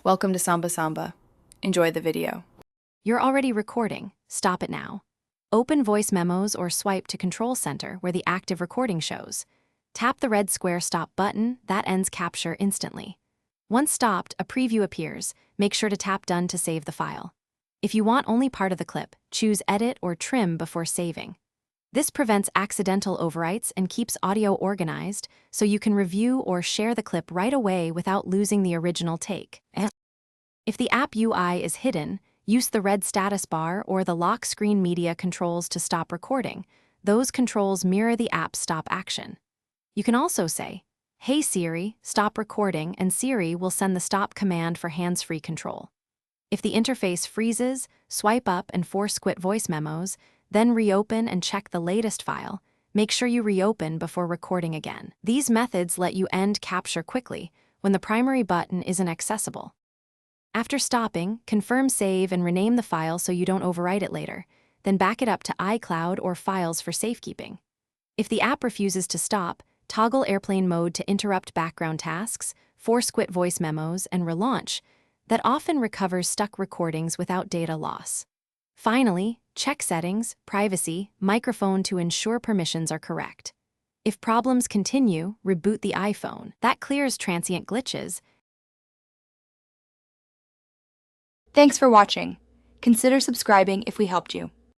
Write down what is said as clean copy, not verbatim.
Welcome to Samba Samba. Enjoy the video. You're already recording. Stop it now. Open voice memos or swipe to Control Center where the active recording shows. Tap the red square stop button. That ends capture instantly. Once stopped, a preview appears. Make sure to tap Done to save the file. If you want only part of the clip, choose Edit or Trim before saving. This prevents accidental overwrites and keeps audio organized so you can review or share the clip right away without losing the original take. If the app UI is hidden, use the red status bar or the lock screen media controls to stop recording. Those controls mirror the app's stop action. You can also say, "Hey Siri, stop recording," and Siri will send the stop command for hands-free control. If the interface freezes, swipe up and force quit voice memos, then reopen and check the latest file. Make sure you reopen before recording again. These methods let you end capture quickly when the primary button isn't accessible. After stopping, confirm save and rename the file so you don't overwrite it later. Then back it up to iCloud or Files for safekeeping. If the app refuses to stop, toggle airplane mode to interrupt background tasks, force quit voice memos, and relaunch. That often recovers stuck recordings without data loss. Finally, check settings, privacy, microphone to ensure permissions are correct. If problems continue, reboot the iPhone. That clears transient glitches. Thanks for watching. Consider subscribing if we helped you.